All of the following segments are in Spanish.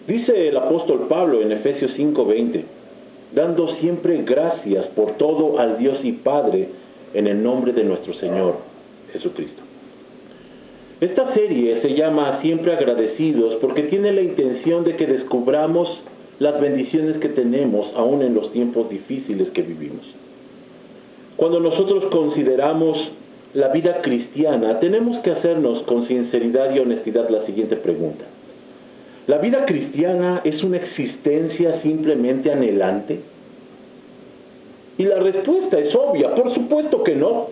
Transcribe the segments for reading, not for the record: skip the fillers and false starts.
Dice el apóstol Pablo en Efesios 5:20, dando siempre gracias por todo al Dios y Padre en el nombre de nuestro Señor Jesucristo. Esta serie se llama Siempre Agradecidos porque tiene la intención de que descubramos las bendiciones que tenemos aún en los tiempos difíciles que vivimos. Cuando nosotros consideramos la vida cristiana, tenemos que hacernos con sinceridad y honestidad la siguiente pregunta. ¿La vida cristiana es una existencia simplemente anhelante? Y la respuesta es obvia, por supuesto que no.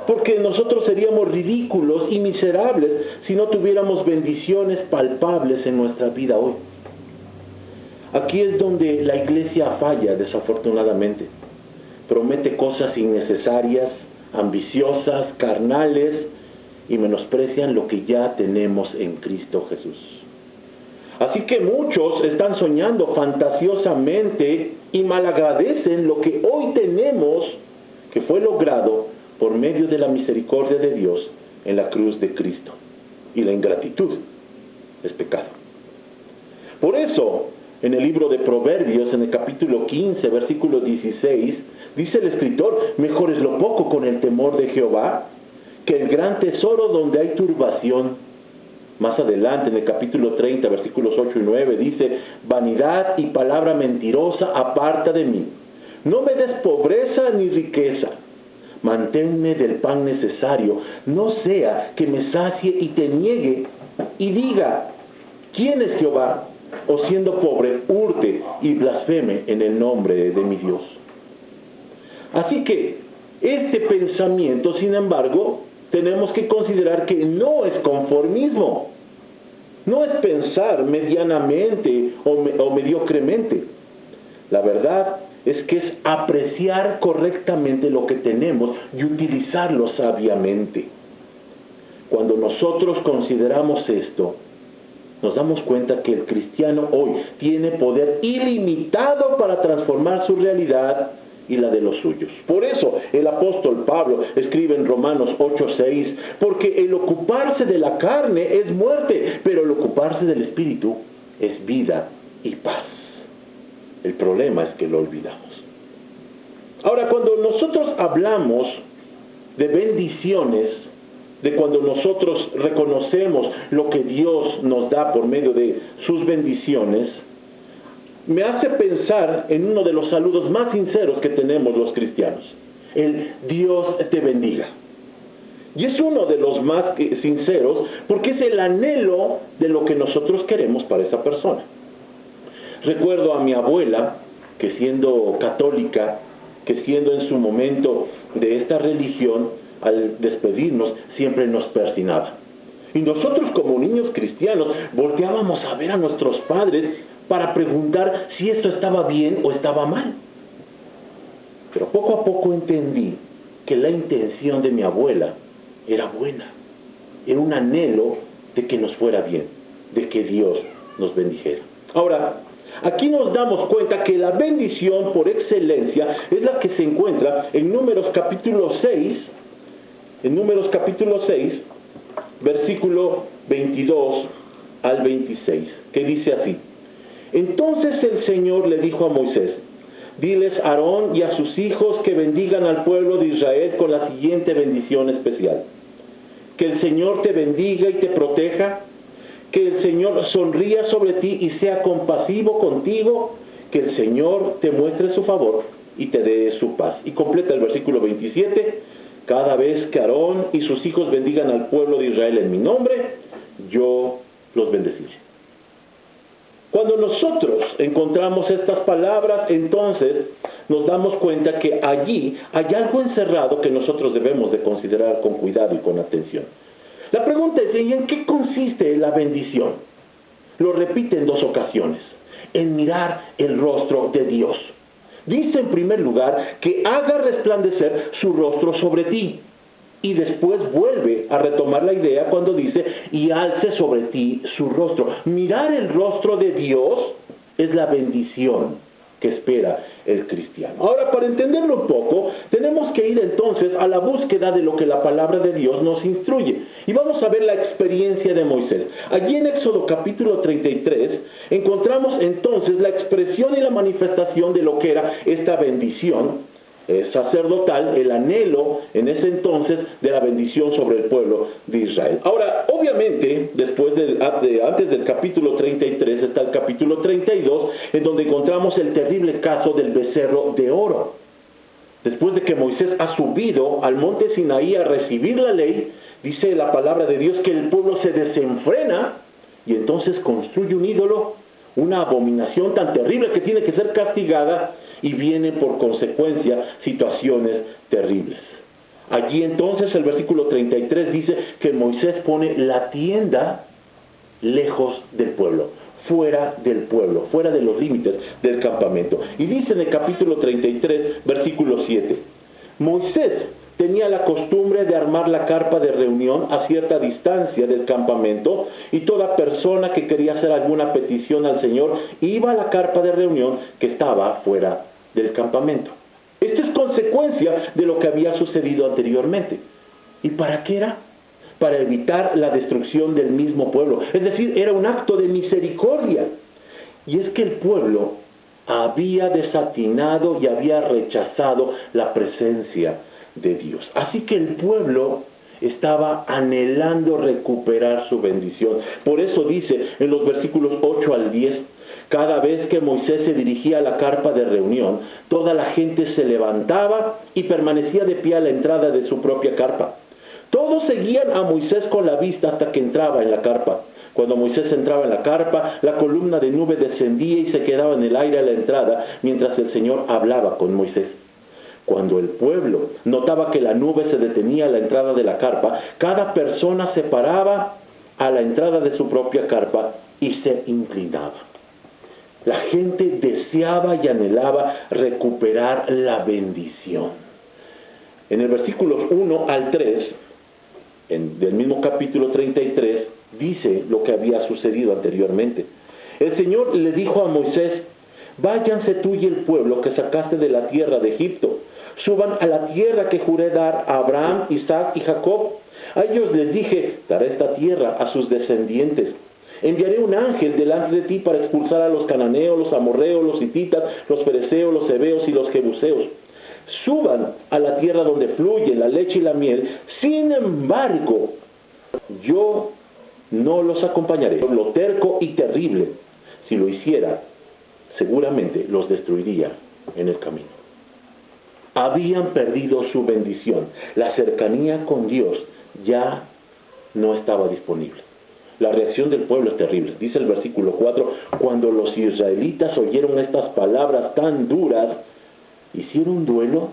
Porque nosotros seríamos ridículos y miserables si no tuviéramos bendiciones palpables en nuestra vida hoy. Aquí es donde la iglesia falla, desafortunadamente. Promete cosas innecesarias, ambiciosas, carnales, y menosprecian lo que ya tenemos en Cristo Jesús. Así que muchos están soñando fantasiosamente y malagradecen lo que hoy tenemos, que fue logrado por medio de la misericordia de Dios en la cruz de Cristo. Y la ingratitud es pecado. Por eso, en el libro de Proverbios, en el capítulo 15, versículo 16, dice el escritor, mejor es lo poco con el temor de Jehová, que el gran tesoro donde hay turbación. Más adelante, en el capítulo 30, versículos 8 y 9, dice, vanidad y palabra mentirosa aparta de mí. No me des pobreza ni riqueza. Manténme del pan necesario, no sea que me sacie y te niegue y diga, ¿quién es Jehová? O siendo pobre, hurte y blasfeme en el nombre de mi Dios. Así que este pensamiento, sin embargo, tenemos que considerar que no es conformismo. No es pensar medianamente o mediocremente. La verdad es que es apreciar correctamente lo que tenemos y utilizarlo sabiamente. Cuando nosotros consideramos esto, nos damos cuenta que el cristiano hoy tiene poder ilimitado para transformar su realidad y la de los suyos. Por eso el apóstol Pablo escribe en Romanos 8:6, porque el ocuparse de la carne es muerte, pero el ocuparse del espíritu es vida y paz. El problema es que lo olvidamos. Ahora, cuando nosotros hablamos de bendiciones, de cuando nosotros reconocemos lo que Dios nos da por medio de sus bendiciones, me hace pensar en uno de los saludos más sinceros que tenemos los cristianos. El Dios te bendiga. Y es uno de los más sinceros porque es el anhelo de lo que nosotros queremos para esa persona. Recuerdo a mi abuela, que siendo católica, que siendo en su momento de esta religión, al despedirnos siempre nos persignaba. Y nosotros como niños cristianos volteábamos a ver a nuestros padres para preguntar si esto estaba bien o estaba mal. Pero poco a poco entendí que la intención de mi abuela era buena. Era un anhelo de que nos fuera bien, de que Dios nos bendijera. Ahora, aquí nos damos cuenta que la bendición por excelencia es la que se encuentra en Números capítulo 6, versículo 22 al 26, que dice así. Entonces el Señor le dijo a Moisés, diles a Aarón y a sus hijos que bendigan al pueblo de Israel con la siguiente bendición especial. Que el Señor te bendiga y te proteja, que el Señor sonría sobre ti y sea compasivo contigo, que el Señor te muestre su favor y te dé su paz. Y completa el versículo 27, cada vez que Aarón y sus hijos bendigan al pueblo de Israel en mi nombre, yo los bendeciré. Cuando nosotros encontramos estas palabras, entonces nos damos cuenta que allí hay algo encerrado que nosotros debemos de considerar con cuidado y con atención. La pregunta es, ¿y en qué consiste la bendición? Lo repite en 2 ocasiones, en mirar el rostro de Dios. Dice en primer lugar que haga resplandecer su rostro sobre ti. Y después vuelve a retomar la idea cuando dice, y alce sobre ti su rostro. Mirar el rostro de Dios es la bendición que espera el cristiano. Ahora, para entenderlo un poco, tenemos que ir entonces a la búsqueda de lo que la palabra de Dios nos instruye. Y vamos a ver la experiencia de Moisés. Allí en Éxodo capítulo 33 encontramos entonces la expresión y la manifestación de lo que era esta bendición sacerdotal, el anhelo en ese entonces de la bendición sobre el pueblo de Israel. Ahora, obviamente, antes del capítulo 33 está el capítulo 32, en donde encontramos el terrible caso del becerro de oro. Después de que Moisés ha subido al monte Sinaí a recibir la ley, dice la palabra de Dios que el pueblo se desenfrena y entonces construye un ídolo, una abominación tan terrible que tiene que ser castigada, y viene por consecuencia situaciones terribles. Allí entonces el versículo 33 dice que Moisés pone la tienda lejos del pueblo, fuera del pueblo, fuera de los límites del campamento. Y dice en el capítulo 33, versículo 7, Moisés tenía la costumbre de armar la carpa de reunión a cierta distancia del campamento, y toda persona que quería hacer alguna petición al Señor iba a la carpa de reunión que estaba fuera del campamento. Esto es consecuencia de lo que había sucedido anteriormente. ¿Y para qué era? Para evitar la destrucción del mismo pueblo. Es decir, era un acto de misericordia. Y es que el pueblo había desatinado y había rechazado la presencia de Dios. Así que el pueblo estaba anhelando recuperar su bendición. Por eso dice en los versículos 8 al 10, cada vez que Moisés se dirigía a la carpa de reunión, toda la gente se levantaba y permanecía de pie a la entrada de su propia carpa. Todos seguían a Moisés con la vista hasta que entraba en la carpa. Cuando Moisés entraba en la carpa, la columna de nube descendía y se quedaba en el aire a la entrada, mientras el Señor hablaba con Moisés. Cuando el pueblo notaba que la nube se detenía a la entrada de la carpa, cada persona se paraba a la entrada de su propia carpa y se inclinaba. La gente deseaba y anhelaba recuperar la bendición. En el versículos 1 al 3, del mismo capítulo 33, dice lo que había sucedido anteriormente. El Señor le dijo a Moisés: váyanse tú y el pueblo que sacaste de la tierra de Egipto, suban a la tierra que juré dar a Abraham, Isaac y Jacob. A ellos les dije: daré esta tierra a sus descendientes. Enviaré un ángel delante de ti para expulsar a los cananeos, los amorreos, los hititas, los fereceos, los heveos y los jebuseos. Suban a la tierra donde fluye la leche y la miel. Sin embargo, yo no los acompañaré. Lo terco y terrible, si lo hiciera, seguramente los destruiría en el camino. Habían perdido su bendición. La cercanía con Dios ya no estaba disponible. La reacción del pueblo es terrible. Dice el versículo 4, cuando los israelitas oyeron estas palabras tan duras, hicieron duelo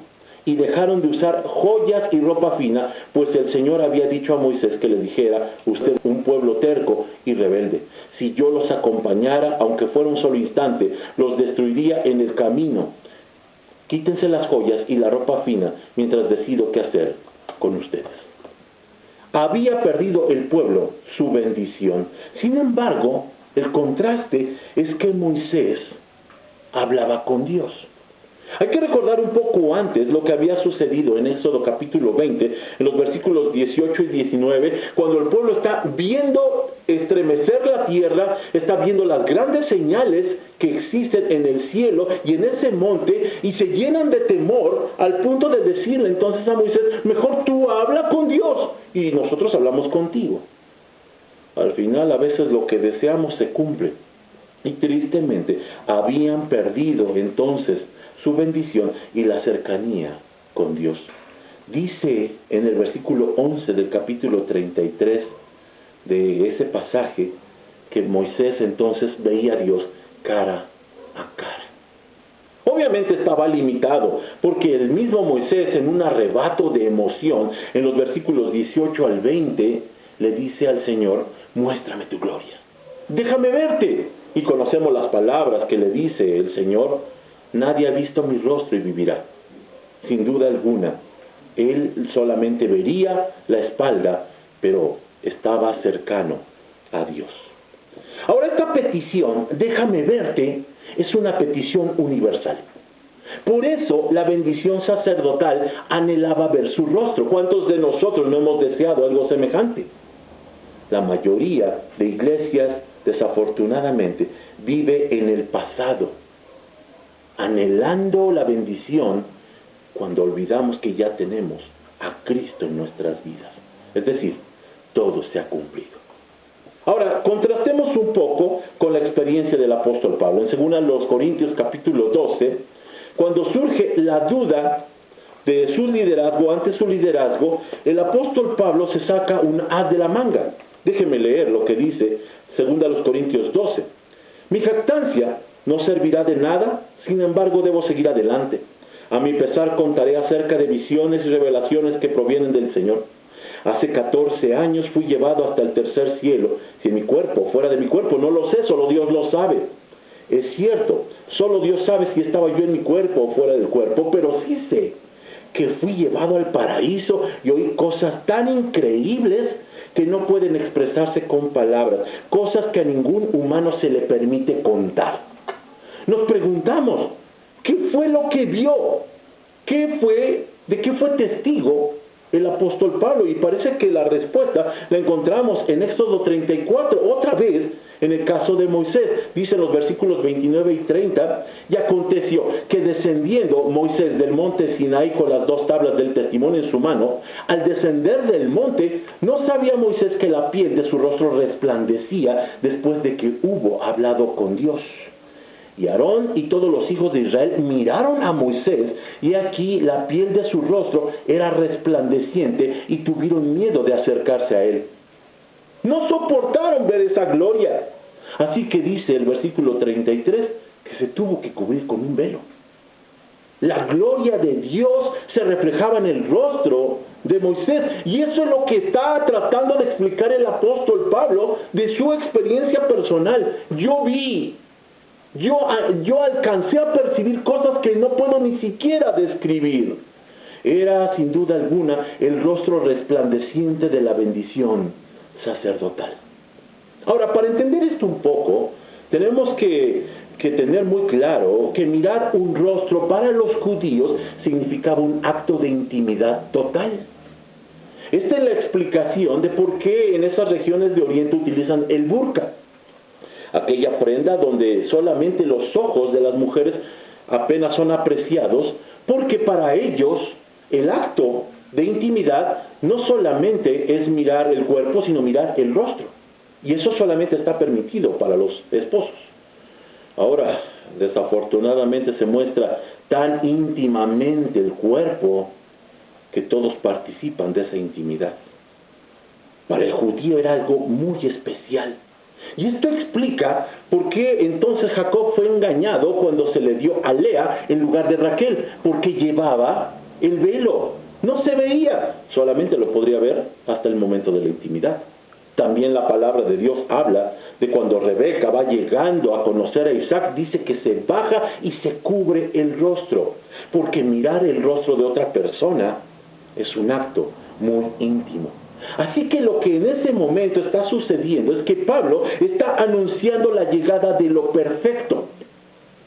y dejaron de usar joyas y ropa fina, pues el Señor había dicho a Moisés que le dijera: usted es un pueblo terco y rebelde. Si yo los acompañara, aunque fuera un solo instante, los destruiría en el camino. Quítense las joyas y la ropa fina mientras decido qué hacer con ustedes. Había perdido el pueblo su bendición. Sin embargo, el contraste es que Moisés hablaba con Dios. Hay que recordar un poco antes lo que había sucedido en Éxodo capítulo 20, en los versículos 18 y 19, cuando el pueblo está viendo estremecer la tierra, está viendo las grandes señales que existen en el cielo y en ese monte, y se llenan de temor al punto de decirle entonces a Moisés: mejor tú habla con Dios y nosotros hablamos contigo. Al final, a veces lo que deseamos se cumple. Y tristemente habían perdido entonces su bendición y la cercanía con Dios. Dice en el versículo 11 del capítulo 33 de ese pasaje que Moisés entonces veía a Dios cara a cara. Obviamente estaba limitado, porque el mismo Moisés, en un arrebato de emoción, en los versículos 18 al 20, le dice al Señor: muéstrame tu gloria, déjame verte. Y conocemos las palabras que le dice el Señor: nadie ha visto mi rostro y vivirá. Sin duda alguna, él solamente vería la espalda, pero estaba cercano a Dios. Ahora, esta petición, déjame verte, Es una petición universal. Por eso la bendición sacerdotal anhelaba ver su rostro. ¿Cuántos de nosotros no hemos deseado algo semejante? La mayoría de iglesias, desafortunadamente, vive en el pasado, anhelando la bendición cuando olvidamos que ya tenemos a Cristo en nuestras vidas. Es decir, todo se ha cumplido. Ahora, contrastemos un poco con la experiencia del apóstol Pablo. En 2 Corintios capítulo 12, cuando surge la duda de su liderazgo, ante su liderazgo, el apóstol Pablo se saca un as de la manga. Déjenme leer lo que dice 2 Corintios 12. Mi jactancia no servirá de nada, sin embargo debo seguir adelante. A mi pesar contaré acerca de visiones y revelaciones que provienen del Señor. Hace 14 años fui llevado hasta el tercer cielo. Si en mi cuerpo, fuera de mi cuerpo, no lo sé, solo Dios lo sabe. Es cierto, solo Dios sabe si estaba yo en mi cuerpo o fuera del cuerpo, pero sí sé que fui llevado al paraíso y oí cosas tan increíbles que no pueden expresarse con palabras, cosas que a ningún humano se le permite contar. Nos preguntamos, ¿qué fue lo que vio? ¿De qué fue testigo el apóstol Pablo? Y parece que la respuesta la encontramos en Éxodo 34, otra vez en el caso de Moisés. Dice en los versículos 29 y 30, y aconteció que descendiendo Moisés del monte Sinaí con las 2 tablas del testimonio en su mano, al descender del monte, no sabía Moisés que la piel de su rostro resplandecía después de que hubo hablado con Dios. Y Aarón y todos los hijos de Israel miraron a Moisés, y aquí la piel de su rostro era resplandeciente, y tuvieron miedo de acercarse a él. No soportaron ver esa gloria. Así que dice el versículo 33 que se tuvo que cubrir con un velo. La gloria de Dios se reflejaba en el rostro de Moisés. Y eso es lo que está tratando de explicar el apóstol Pablo de su experiencia personal. Yo alcancé a percibir cosas que no puedo ni siquiera describir. Era sin duda alguna el rostro resplandeciente de la bendición sacerdotal. Ahora, para entender esto un poco, tenemos que tener muy claro que mirar un rostro para los judíos significaba un acto de intimidad total. Esta es la explicación de por qué en esas regiones de Oriente utilizan el burka, aquella prenda donde solamente los ojos de las mujeres apenas son apreciados, porque para ellos el acto de intimidad no solamente es mirar el cuerpo, sino mirar el rostro. Y eso solamente está permitido para los esposos. Ahora, desafortunadamente se muestra tan íntimamente el cuerpo que todos participan de esa intimidad. Para el judío era algo muy especial. Y esto explica por qué entonces Jacob fue engañado cuando se le dio a Lea en lugar de Raquel, porque llevaba el velo. No se veía, solamente lo podría ver hasta el momento de la intimidad. También la palabra de Dios habla de cuando Rebeca va llegando a conocer a Isaac, dice que se baja y se cubre el rostro, porque mirar el rostro de otra persona es un acto muy íntimo. Así que lo que en ese momento está sucediendo es que Pablo está anunciando la llegada de lo perfecto.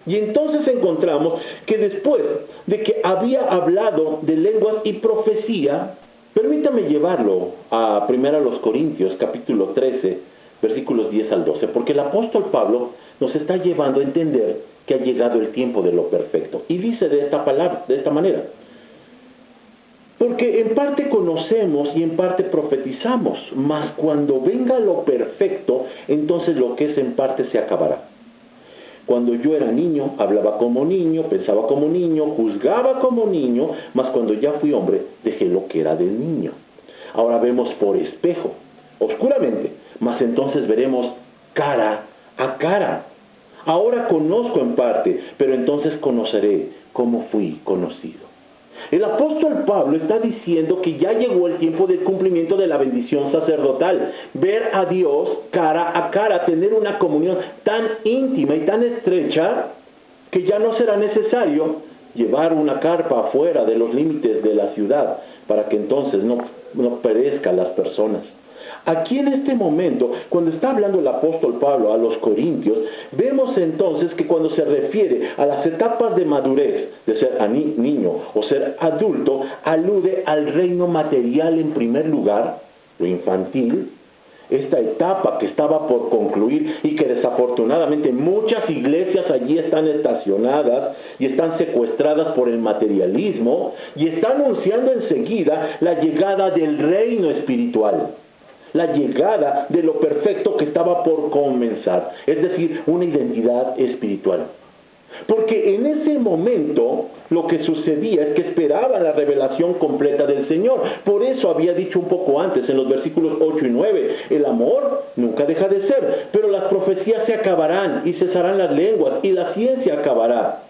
Y entonces encontramos que después de que había hablado de lenguas y profecía, permítame llevarlo a 1 Corintios capítulo 13, versículos 10 al 12, porque el apóstol Pablo nos está llevando a entender que ha llegado el tiempo de lo perfecto. Y dice de esta manera: porque en parte conocemos y en parte profetizamos, mas cuando venga lo perfecto, entonces lo que es en parte se acabará. Cuando yo era niño, hablaba como niño, pensaba como niño, juzgaba como niño, mas cuando ya fui hombre, dejé lo que era del niño. Ahora vemos por espejo, oscuramente, mas entonces veremos cara a cara. Ahora conozco en parte, pero entonces conoceré como fui conocido. El apóstol Pablo está diciendo que ya llegó el tiempo del cumplimiento de la bendición sacerdotal. Ver a Dios cara a cara, tener una comunión tan íntima y tan estrecha que ya no será necesario llevar una carpa afuera de los límites de la ciudad para que entonces no perezcan las personas. Aquí en este momento, cuando está hablando el apóstol Pablo a los corintios, vemos entonces que cuando se refiere a las etapas de madurez, de ser niño o ser adulto, alude al reino material en primer lugar, lo infantil, esta etapa que estaba por concluir y que desafortunadamente muchas iglesias allí están estacionadas y están secuestradas por el materialismo y está anunciando enseguida la llegada del reino espiritual, la llegada de lo perfecto que estaba por comenzar, es decir, una identidad espiritual. Porque en ese momento lo que sucedía es que esperaban la revelación completa del Señor. Por eso había dicho un poco antes, en los versículos 8 y 9, el amor nunca deja de ser, pero las profecías se acabarán y cesarán las lenguas y la ciencia acabará.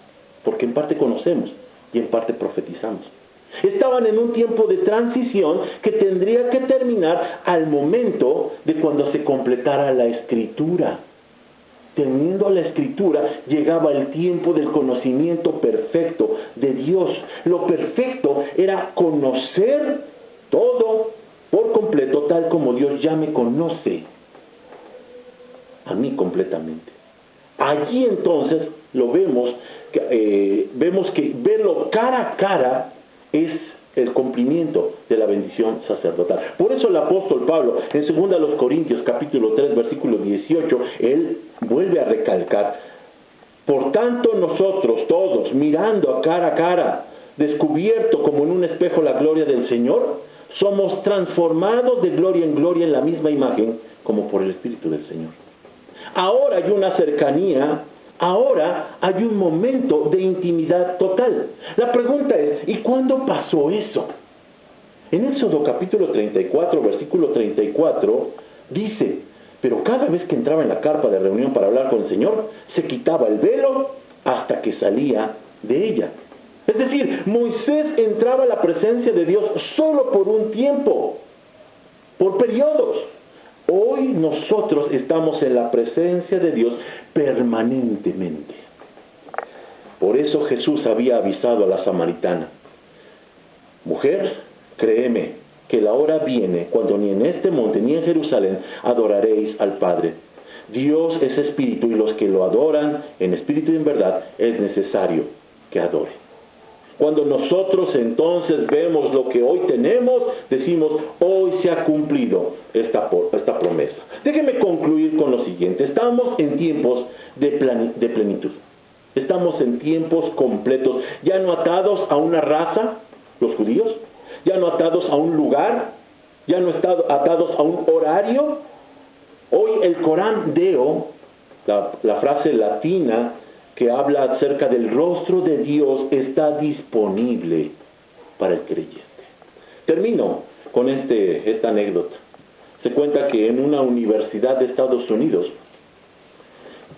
Porque en parte conocemos y en parte profetizamos. Estaban en un tiempo de transición que tendría que terminar al momento de cuando se completara la Escritura. Teniendo la Escritura, llegaba el tiempo del conocimiento perfecto de Dios. Lo perfecto era conocer todo por completo, tal como Dios ya me conoce a mí completamente. Allí entonces lo vemos que verlo cara a cara es el cumplimiento de la bendición sacerdotal. Por eso el apóstol Pablo, en 2 Corintios capítulo 3, versículo 18, él vuelve a recalcar: por tanto nosotros todos, mirando a cara, descubierto como en un espejo la gloria del Señor, somos transformados de gloria en gloria en la misma imagen, como por el Espíritu del Señor. Ahora hay una cercanía. Ahora hay un momento de intimidad total. La pregunta es, ¿y cuándo pasó eso? En Éxodo capítulo 34, versículo 34, dice: pero cada vez que entraba en la carpa de reunión para hablar con el Señor, se quitaba el velo hasta que salía de ella. Es decir, Moisés entraba a la presencia de Dios solo por un tiempo, por periodos. Hoy nosotros estamos en la presencia de Dios permanentemente. Por eso Jesús había avisado a la samaritana: mujer, créeme que la hora viene cuando ni en este monte ni en Jerusalén adoraréis al Padre. Dios es espíritu y los que lo adoran en espíritu y en verdad es necesario que adoren. Cuando nosotros entonces vemos lo que hoy tenemos, decimos: hoy se ha cumplido esta promesa. Déjenme concluir con lo siguiente. Estamos en tiempos de plenitud. Estamos en tiempos completos, ya no atados a una raza, los judíos, ya no atados a un lugar, ya no atados a un horario. Hoy el Corán Deo, la frase latina que habla acerca del rostro de Dios, está disponible para el creyente. Termino con esta anécdota. Se cuenta que en una universidad de Estados Unidos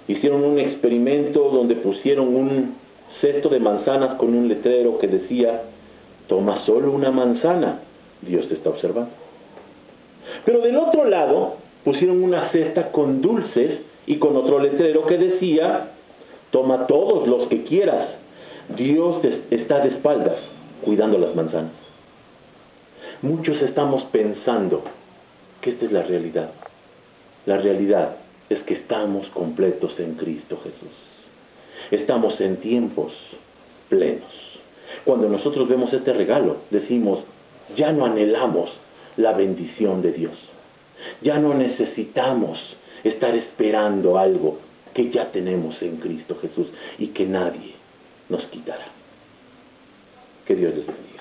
hicieron un experimento donde pusieron un cesto de manzanas con un letrero que decía: toma solo una manzana, Dios te está observando. Pero del otro lado pusieron una cesta con dulces y con otro letrero que decía: toma todos los que quieras, Dios está de espaldas cuidando las manzanas. Muchos estamos pensando que esta es la realidad. La realidad es que estamos completos en Cristo Jesús. Estamos en tiempos plenos. Cuando nosotros vemos este regalo, decimos: ya no anhelamos la bendición de Dios. Ya no necesitamos estar esperando algo que ya tenemos en Cristo Jesús y que nadie nos quitará. Que Dios les bendiga.